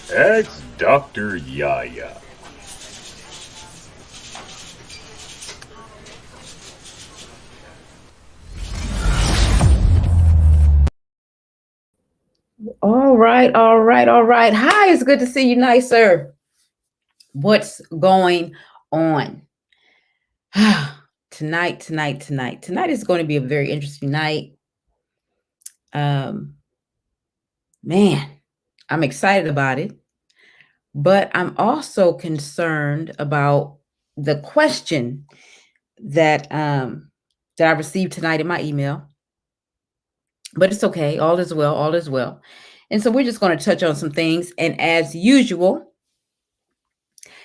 That's Dr. Yaya. All right, all right, all right. Hi, it's good to see you, nice sir. What's going on? Tonight is going to be a very interesting night. Um, man, I'm excited about it, but I'm also concerned about the question that that I received tonight in my email. But it's okay, all is well, all is well. And so we're just going to touch on some things. And as usual,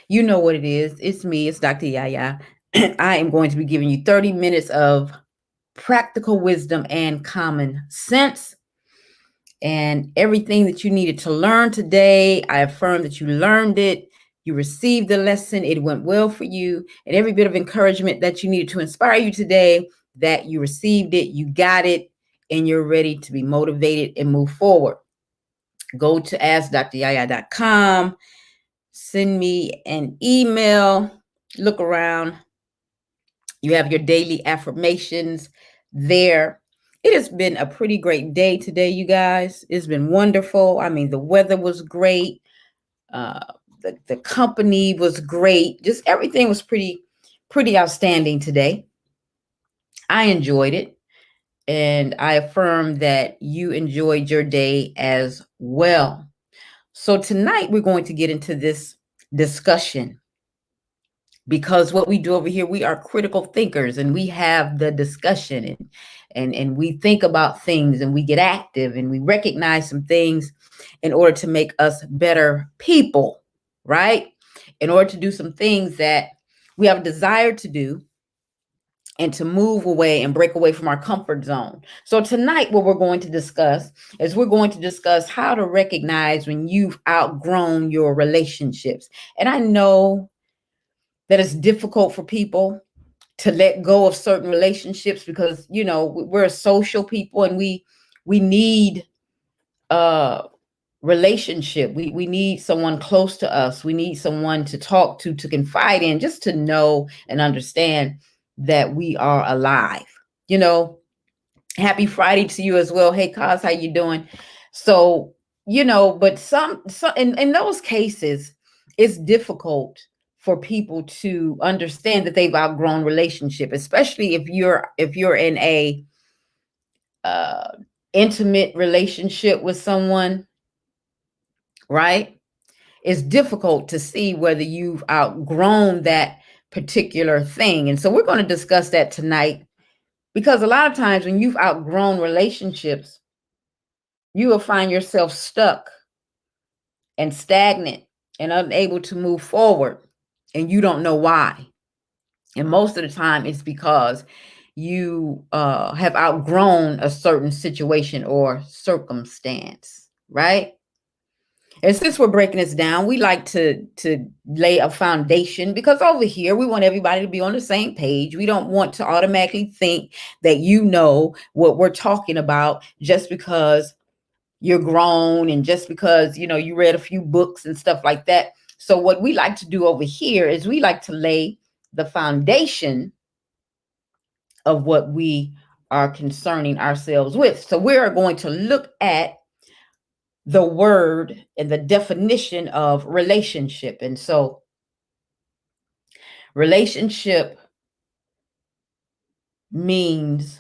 you know what it is. It's me, it's Dr. Yaya. I am going to be giving you 30 minutes of practical wisdom and common sense. And everything that you needed to learn today, I affirm that you learned it. You received the lesson, it went well for you. And every bit of encouragement that you needed to inspire you today, that you received it, you got it, and you're ready to be motivated and move forward. Go to askdryaya.com, send me an email, look around. You have your daily affirmations there. It has been a pretty great day today, you guys. It's been wonderful. I mean, the weather was great. Uh, the company was great. Just everything was pretty outstanding today. I enjoyed it. And I affirm that you enjoyed your day as well. So tonight we're going to get into this discussion because what we do over here, we are critical thinkers and we have the discussion and we think about things and we get active and we recognize some things in order to make us better people, right? In order to do some things that we have a desire to do and to move away and break away from our comfort zone. So tonight what we're going to discuss is we're going to discuss how to recognize when you've outgrown your relationships. And I know that it's difficult for people to let go of certain relationships because we're a social people and we need a relationship. We need someone close to us. We need someone to talk to confide in, just to know and understand that we are alive. You know, happy Friday to you as well. Hey, Cos, how you doing? So, but some in those cases, it's difficult for people to understand that they've outgrown relationship, especially if you're in a uh intimate relationship with someone, right? It's difficult to see whether you've outgrown that particular thing. And so we're going to discuss that tonight because a lot of times when you've outgrown relationships, you will find yourself stuck and stagnant and unable to move forward. And you don't know why. And most of the time, it's because you have outgrown a certain situation or circumstance, right? And since we're breaking this down, we like to lay a foundation because over here we want everybody to be on the same page. We don't want to automatically think that you know what we're talking about just because you're grown and just because you read a few books and stuff like that. So what we like to do over here is we like to lay the foundation of what we are concerning ourselves with. So we are going to look at the word and the definition of relationship. And so relationship means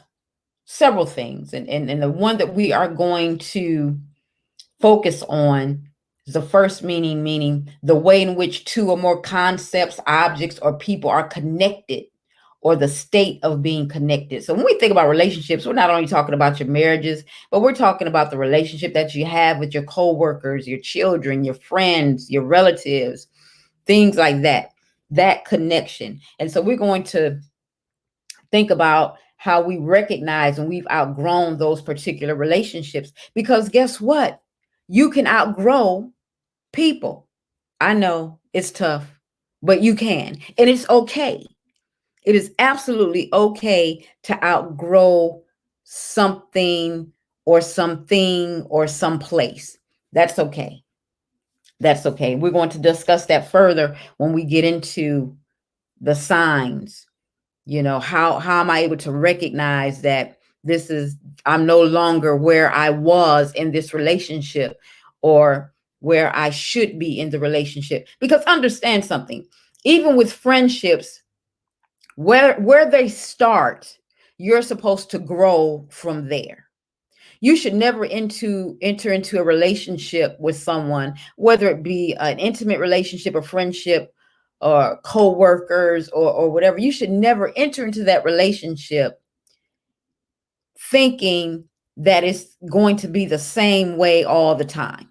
several things. And the one that we are going to focus on is the first meaning the way in which two or more concepts, objects, or people are connected, or the state of being connected. So when we think about relationships, we're not only talking about your marriages, but we're talking about the relationship that you have with your coworkers, your children, your friends, your relatives, things like that, that connection. And so we're going to think about how we recognize when we've outgrown those particular relationships. Because guess what? You can outgrow people. I know it's tough, but you can. And it's okay. It is absolutely okay to outgrow something or something or someplace. That's okay. That's okay. We're going to discuss that further when we get into the signs. How am I able to recognize that I'm no longer where I was in this relationship, or where I should be in the relationship? Because understand something, even with friendships, where they start, you're supposed to grow from there. You should never enter into a relationship with someone, whether it be an intimate relationship, a friendship, or co-workers, or whatever. You should never enter into that relationship thinking that it's going to be the same way all the time.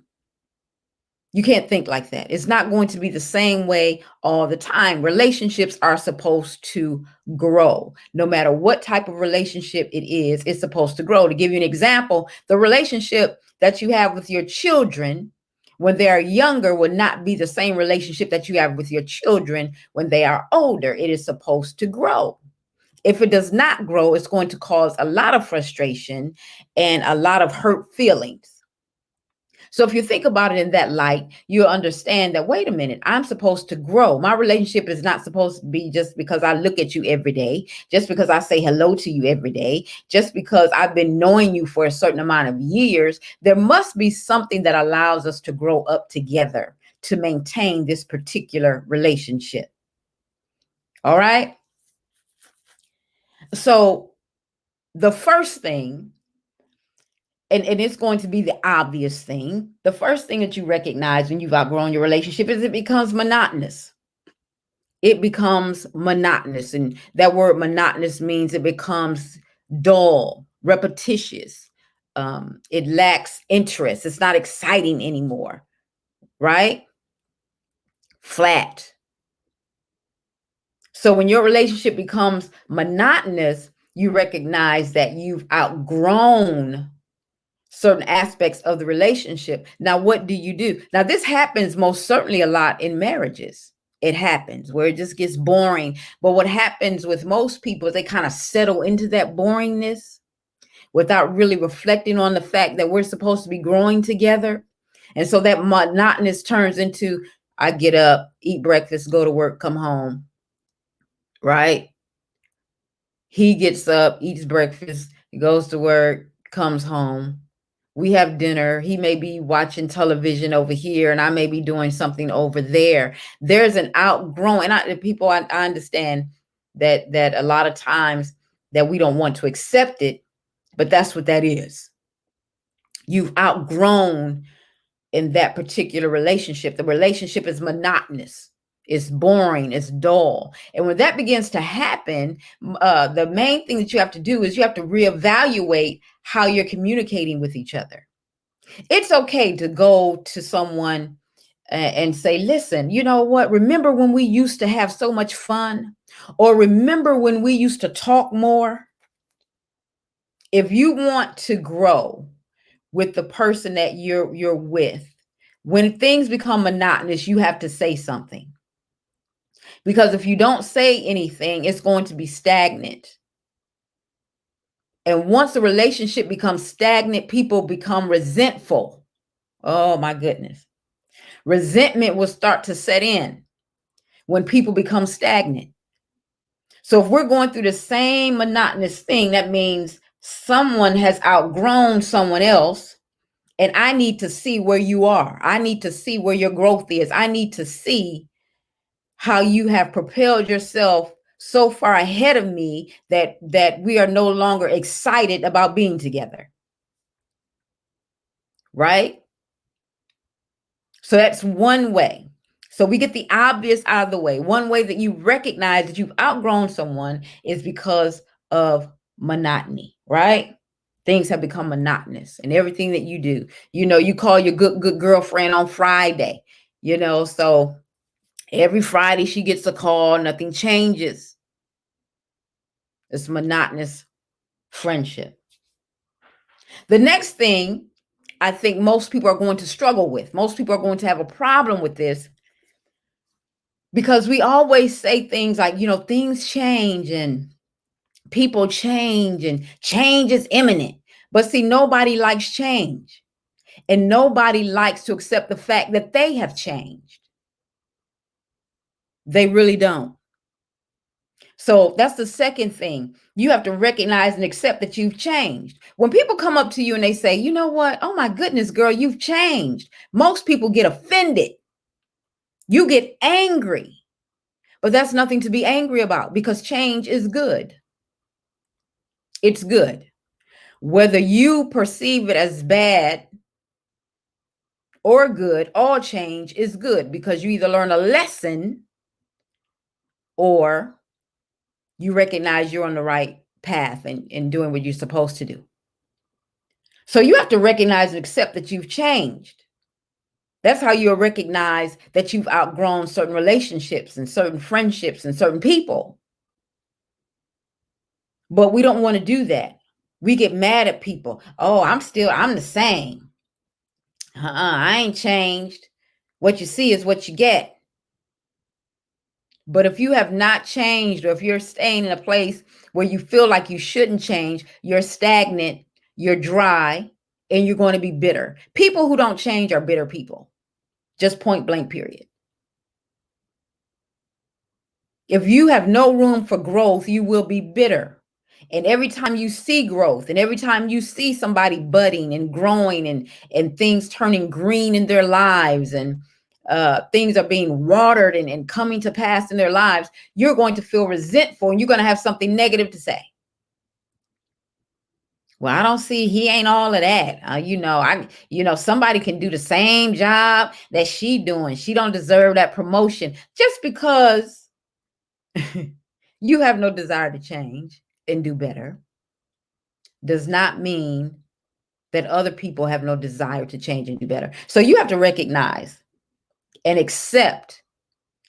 You can't think like that. It's not going to be the same way all the time. Relationships are supposed to grow. No matter what type of relationship it is, it's supposed to grow. To give you an example, the relationship that you have with your children when they are younger will not be the same relationship that you have with your children when they are older. It is supposed to grow. If it does not grow, it's going to cause a lot of frustration and a lot of hurt feelings. So if you think about it in that light, you'll understand that, wait a minute, I'm supposed to grow. My relationship is not supposed to be just because I look at you every day, just because I say hello to you every day, just because I've been knowing you for a certain amount of years. There must be something that allows us to grow up together to maintain this particular relationship. All right. So the first thing, and it's going to be the obvious thing, the first thing that you recognize when you've outgrown your relationship is it becomes monotonous. It becomes monotonous. And that word monotonous means it becomes dull, repetitious. It lacks interest. It's not exciting anymore, right? Flat. So when your relationship becomes monotonous, you recognize that you've outgrown certain aspects of the relationship. Now, what do you do? Now, this happens most certainly a lot in marriages. It happens where it just gets boring. But what happens with most people is they kind of settle into that boringness without really reflecting on the fact that we're supposed to be growing together. And so that monotonous turns into, I get up, eat breakfast, go to work, come home, right? He gets up, eats breakfast, goes to work, comes home. We have dinner. He may be watching television over here, and I may be doing something over there. There's an outgrowing. I understand that a lot of times that we don't want to accept it, but that's what that is. You've outgrown in that particular relationship. The relationship is monotonous. It's boring. It's dull. And when that begins to happen, the main thing that you have to do is you have to reevaluate how you're communicating with each other. It's okay to go to someone and say, listen, you know what? Remember when we used to have so much fun? Or remember when we used to talk more? If you want to grow with the person that you're with, when things become monotonous, you have to say something. Because if you don't say anything, it's going to be stagnant. And once the relationship becomes stagnant, people become resentful. Oh my goodness. Resentment will start to set in when people become stagnant. So if we're going through the same monotonous thing, that means someone has outgrown someone else. And I need to see where you are. I need to see where your growth is. I need to see how you have propelled yourself so far ahead of me that we are no longer excited about being together. Right? So that's one way. So we get the obvious out of the way. One way that you recognize that you've outgrown someone is because of monotony, right? Things have become monotonous and everything that you do. You call your good girlfriend on Friday, so every Friday she gets a call, nothing changes. It's monotonous friendship. The next thing I think most people are going to struggle with, most people are going to have a problem with this, because we always say things like, things change and people change and change is imminent. But see, nobody likes change. And nobody likes to accept the fact that they have changed. They really don't. So that's the second thing. You have to recognize and accept that you've changed. When people come up to you and they say, you know what? Oh my goodness, girl, you've changed. Most people get offended. You get angry. But that's nothing to be angry about because change is good. It's good. Whether you perceive it as bad or good, all change is good because you either learn a lesson or you recognize you're on the right path and doing what you're supposed to do. So you have to recognize and accept that you've changed. That's how you'll recognize that you've outgrown certain relationships and certain friendships and certain people. But we don't want to do that. We get mad at people. Oh, I'm the same. I ain't changed. What you see is what you get. But if you have not changed, or if you're staying in a place where you feel like you shouldn't change, you're stagnant, you're dry, and you're going to be bitter. People who don't change are bitter people. Just point blank, period. If you have no room for growth, you will be bitter. And every time you see growth and every time you see somebody budding and growing and things turning green in their lives and things are being watered and coming to pass in their lives, you're going to feel resentful and you're going to have something negative to say. Well, I don't see, he ain't all of that. Somebody can do the same job that she doing. She don't deserve that promotion. Just because you have no desire to change and do better does not mean that other people have no desire to change and do better. So you have to recognize and accept,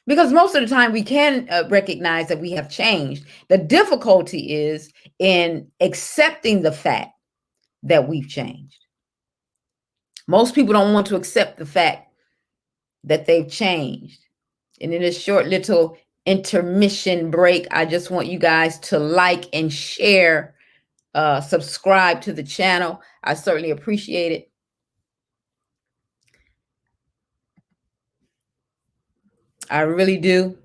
because most of the time we can recognize that we have changed. The difficulty is in accepting the fact that we've changed. Most people don't want to accept the fact that they've changed. And in this short little intermission break, I just want you guys to like and share, subscribe to the channel. I certainly appreciate it. I really do.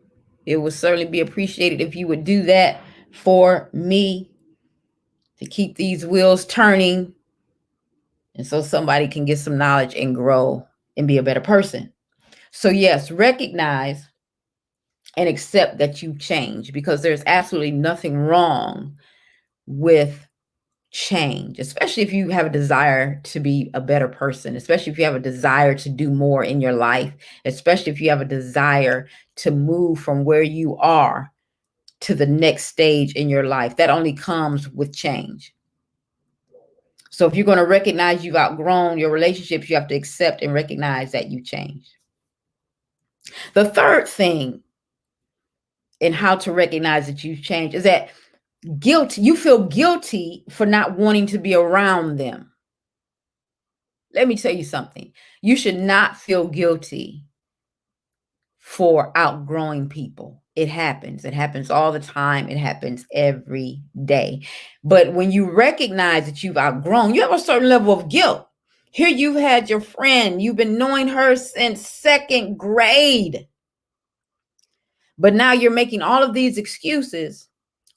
It would certainly be appreciated if you would do that for me to keep these wheels turning and so somebody can get some knowledge and grow and be a better person. So yes, recognize and accept that you've changed, because there's absolutely nothing wrong with change, especially if you have a desire to be a better person, especially if you have a desire to do more in your life, especially if you have a desire to move from where you are to the next stage in your life. That only comes with change. So if you're going to recognize you've outgrown your relationships, you have to accept and recognize that you changed. The third thing in how to recognize that you've changed is that you feel guilty for not wanting to be around them. Let me tell you something. You should not feel guilty for outgrowing people. It happens. It happens all the time. It happens every day. But when you recognize that you've outgrown, you have a certain level of guilt. Here you've had your friend. You've been knowing her since second grade. But now you're making all of these excuses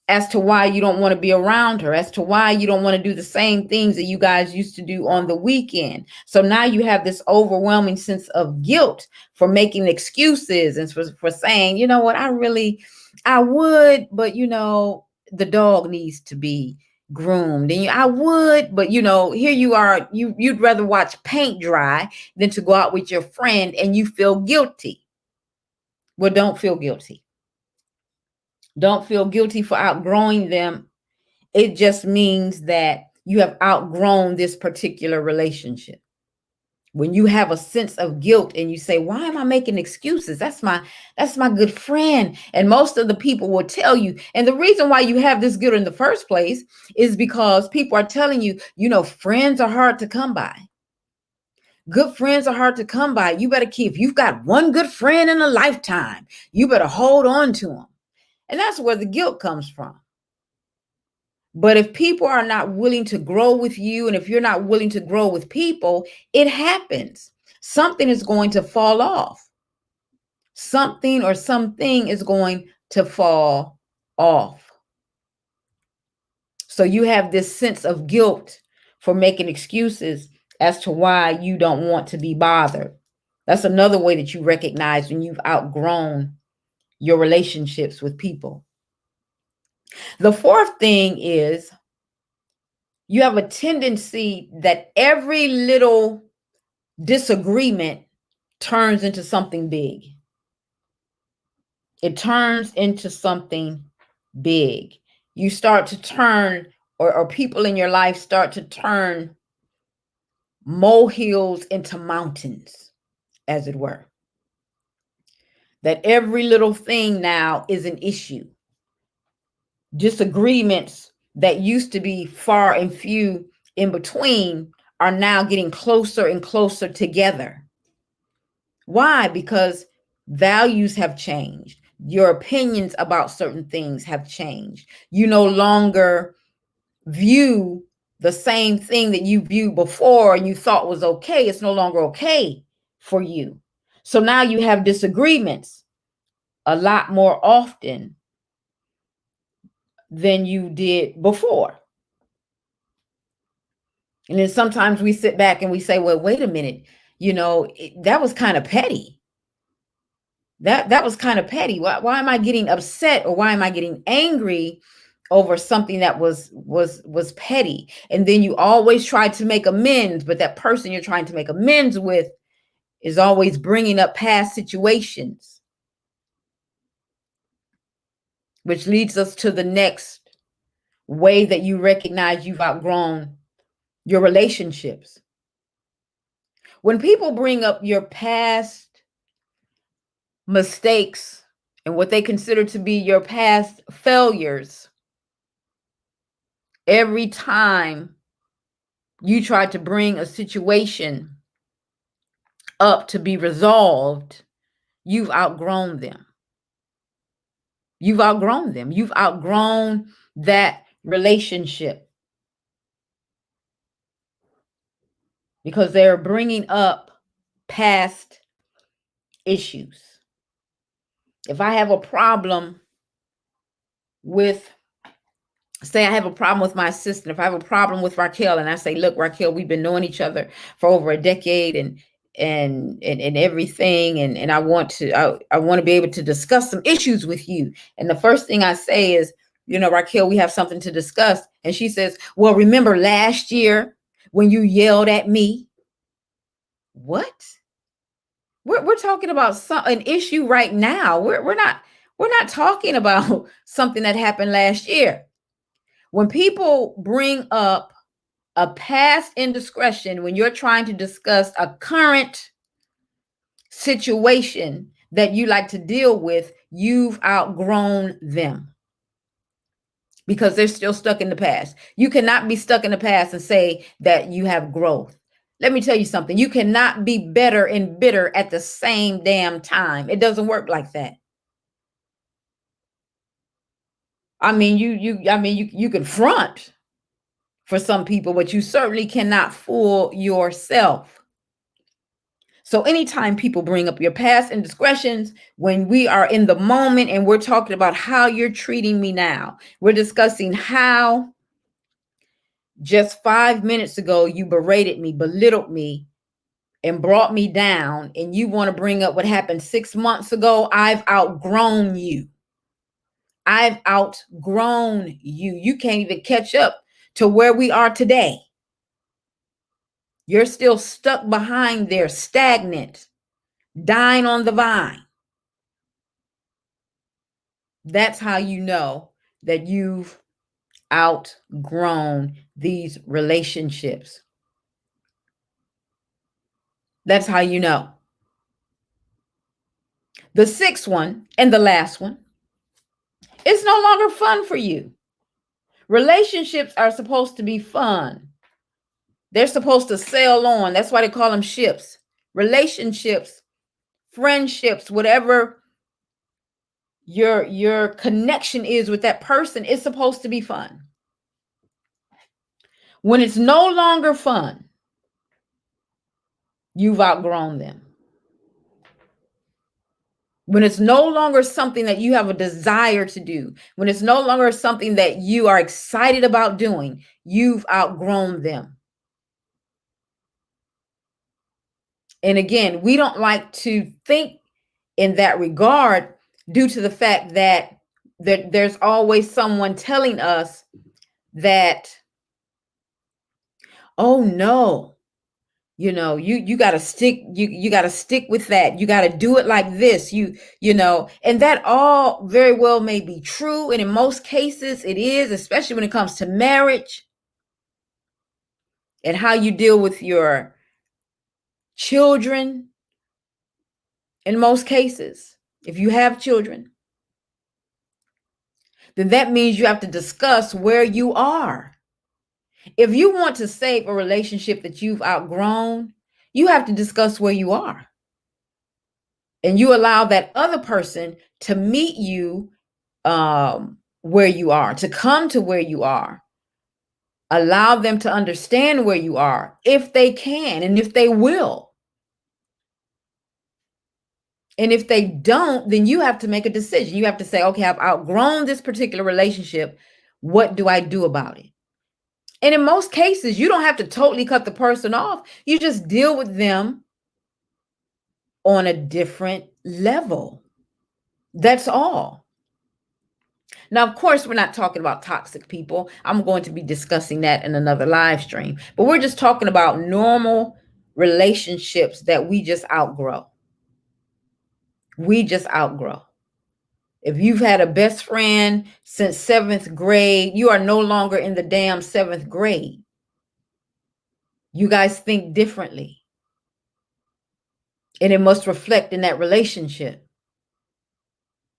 as to why you don't want to be around her, as to why you don't want to do the same things that you guys used to do on the weekend. So now you have this overwhelming sense of guilt for making excuses and for saying, you know what, I would, but the dog needs to be groomed, and I would, but here you are, you'd rather watch paint dry than to go out with your friend, and you feel guilty. Well, don't feel guilty. Don't feel guilty for outgrowing them. It just means that you have outgrown this particular relationship. When you have a sense of guilt and you say, why am I making excuses? That's my good friend. And most of the people will tell you. And the reason why you have this guilt in the first place is because people are telling you, friends are hard to come by. Good friends are hard to come by. You better if you've got one good friend in a lifetime, you better hold on to them. And that's where the guilt comes from. But if people are not willing to grow with you, and if you're not willing to grow with people, it happens. Something is going to fall off. Something or something is going to fall off. So you have this sense of guilt for making excuses as to why you don't want to be bothered. That's another way that you recognize when you've outgrown your relationships with people. The fourth thing is you have a tendency that every little disagreement turns into something big. It turns into something big. You start to turn, or people in your life start to turn molehills into mountains, as it were. That every little thing now is an issue. Disagreements that used to be far and few in between are now getting closer and closer together. Why? Because values have changed. Your opinions about certain things have changed. You no longer view the same thing that you viewed before and you thought was okay. It's no longer okay for you. So now you have disagreements a lot more often than you did before. And then sometimes we sit back and we say, well, wait a minute, that was kind of petty. That was kind of petty. Why am I getting upset, or why am I getting angry over something that was petty? And then you always try to make amends, but that person you're trying to make amends with is always bringing up past situations, which leads us to the next way that you recognize you've outgrown your relationships. When people bring up your past mistakes and what they consider to be your past failures, every time you try to bring a situation up to be resolved, you've outgrown them. You've outgrown them. You've outgrown that relationship because they're bringing up past issues. If I have a problem with, say I have a problem with my assistant, if I have a problem with Raquel and I say, look, Raquel, we've been knowing each other for over a decade and everything. And I want to be able to discuss some issues with you. And the first thing I say is, Raquel, we have something to discuss. And she says, well, remember last year when you yelled at me? What? We're talking about an issue right now. We're not talking about something that happened last year. When people bring up a past indiscretion, when you're trying to discuss a current situation that you like to deal with, you've outgrown them because they're still stuck in the past. You cannot be stuck in the past and say that you have growth. Let me tell you something. You cannot be better and bitter at the same damn time. It doesn't work like that. I mean, you can front for some people, but you certainly cannot fool yourself. So anytime people bring up your past indiscretions, when we are in the moment and we're talking about how you're treating me now, we're discussing how just 5 minutes ago you berated me, belittled me, and brought me down, and you want to bring up what happened 6 months ago, I've outgrown you. I've outgrown you. You can't even catch up to where we are today. You're still stuck behind there, stagnant, dying on the vine. That's how you know that you've outgrown these relationships. That's how you know. The sixth one and the last one, it's no longer fun for you. Relationships are supposed to be fun. They're supposed to sail on. That's why they call them ships. Relationships, friendships, whatever your connection is with that person is supposed to be fun. When it's no longer fun, you've outgrown them. When it's no longer something that you have a desire to do, when it's no longer something that you are excited about doing, you've outgrown them. And again, we don't like to think in that regard due to the fact that there's always someone telling us that, oh no, you got to stick, you got to stick with that. You got to do it like this, and that all very well may be true. And in most cases it is, especially when it comes to marriage and how you deal with your children. In most cases, if you have children, then that means you have to discuss where you are. If you want to save a relationship that you've outgrown, you have to discuss where you are. And you allow that other person to meet you where you are, to come to where you are. Allow them to understand where you are, if they can, and if they will. And if they don't, then you have to make a decision. You have to say, okay, I've outgrown this particular relationship. What do I do about it? And in most cases, you don't have to totally cut the person off. You just deal with them on a different level. That's all. Now, of course, we're not talking about toxic people. I'm going to be discussing that in another live stream. But we're just talking about normal relationships that we just outgrow. We just outgrow. If you've had a best friend since 7th grade, you are no longer in the damn 7th grade. You guys think differently. And it must reflect in that relationship.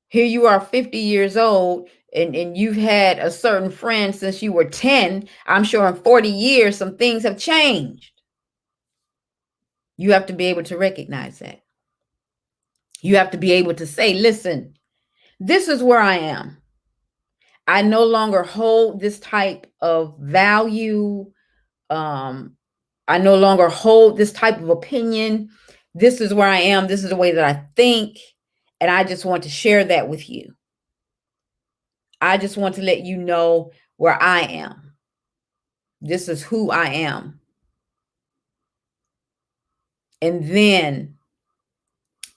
Here you are 50 years old and you've had a certain friend since you were 10. I'm sure in 40 years, some things have changed. You have to be able to recognize that. You have to be able to say, listen, this is where I am. I no longer hold this type of value. I no longer hold this type of opinion. This is where I am. This is the way that I think. And I just want to share that with you. I just want to let you know where I am. This is who I am. And then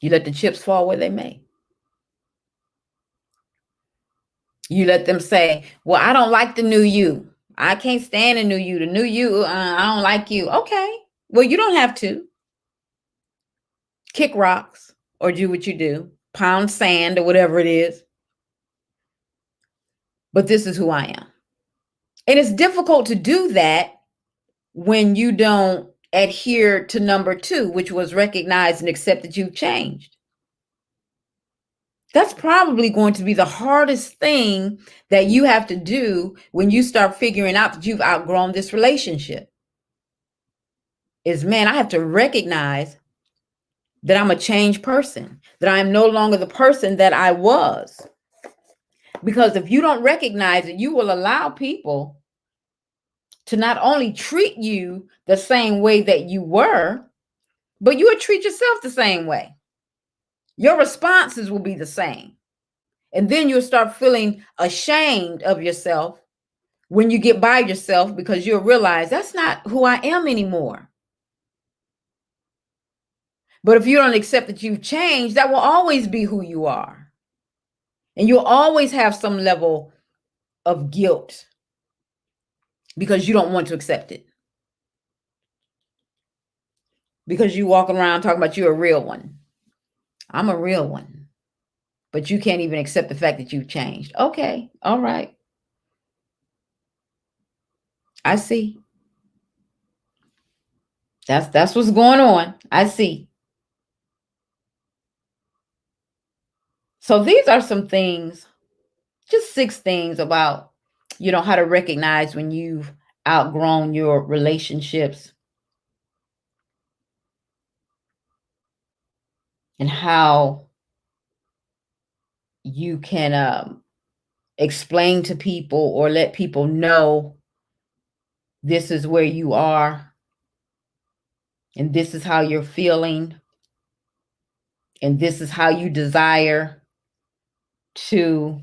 you let the chips fall where they may. You let them say, well, I don't like the new you. I can't stand the new you. The new you, I don't like you. Okay. Well, you don't have to. Kick rocks or do what you do. Pound sand or whatever it is. But this is who I am. And it's difficult to do that when you don't adhere to number 2, which was recognize and accept that you've changed. That's probably going to be the hardest thing that you have to do when you start figuring out that you've outgrown this relationship. Is, man, I have to recognize that I'm a changed person, that I am no longer the person that I was. Because if you don't recognize it, you will allow people to not only treat you the same way that you were, but you will treat yourself the same way. Your responses will be the same. And then you'll start feeling ashamed of yourself when you get by yourself, because you'll realize that's not who I am anymore. But if you don't accept that you've changed, that will always be who you are. And you'll always have some level of guilt because you don't want to accept it. Because you walk around talking about you're a real one. I'm a real one. But you can't even accept the fact that you've changed. Okay, all right. I see. That's what's going on. I see. So these are some things, just 6 things about, how to recognize when you've outgrown your relationships and how you can explain to people or let people know this is where you are, and this is how you're feeling, and this is how you desire to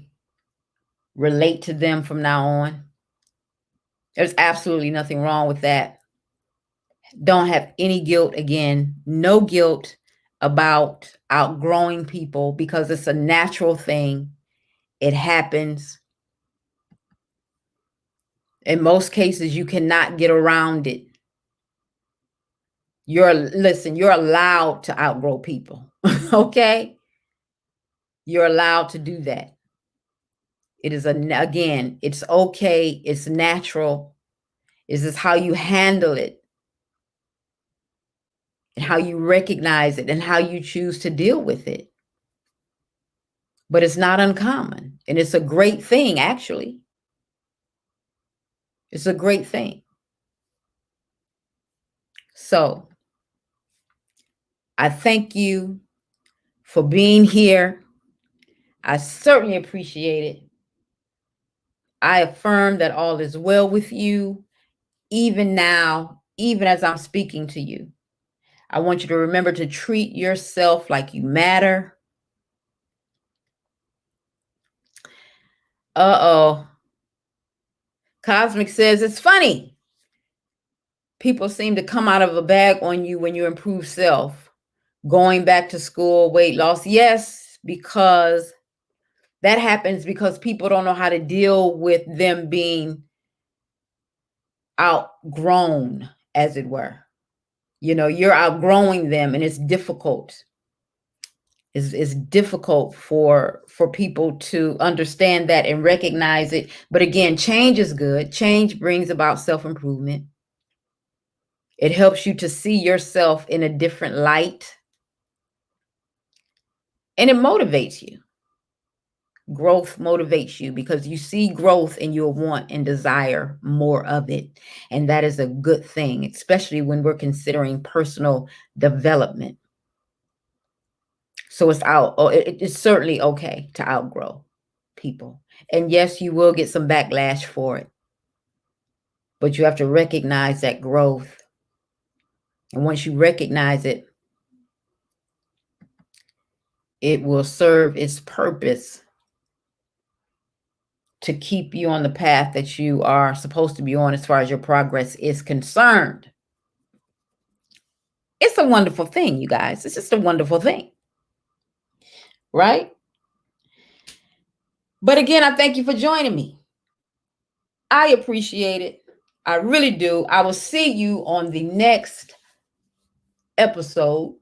relate to them from now on. There's absolutely nothing wrong with that. Don't have any guilt. Again, no guilt about outgrowing people because it's a natural thing. It happens. In most cases, you cannot get around it. You're allowed to outgrow people. Okay? You're allowed to do that. It is again, it's okay, it's natural. Is this how you handle it? And how you recognize it and how you choose to deal with it. But it's not uncommon. And it's a great thing, actually. It's a great thing. So I thank you for being here. I certainly appreciate it. I affirm that all is well with you, even now, even as I'm speaking to you. I want you to remember to treat yourself like you matter. Uh-oh. Cosmic says it's funny. People seem to come out of a bag on you when you improve self. Going back to school, weight loss. Yes, because that happens because people don't know how to deal with them being outgrown, as it were. You know, you're outgrowing them and it's difficult. It's difficult for people to understand that and recognize it. But again, change is good. Change brings about self-improvement. It helps you to see yourself in a different light. And it motivates you. Growth motivates you because you see growth and you'll want and desire more of it. And that is a good thing, especially when we're considering personal development. So it's certainly okay to outgrow people. And yes, you will get some backlash for it. But you have to recognize that growth. And once you recognize it, it will serve its purpose to keep you on the path that you are supposed to be on as far as your progress is concerned. It's a wonderful thing, you guys. It's just a wonderful thing. Right? But again, I thank you for joining me. I appreciate it. I really do. I will see you on the next episode.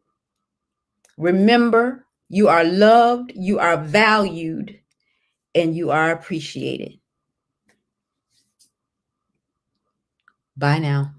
Remember, you are loved, you are valued, and you are appreciated. Bye now.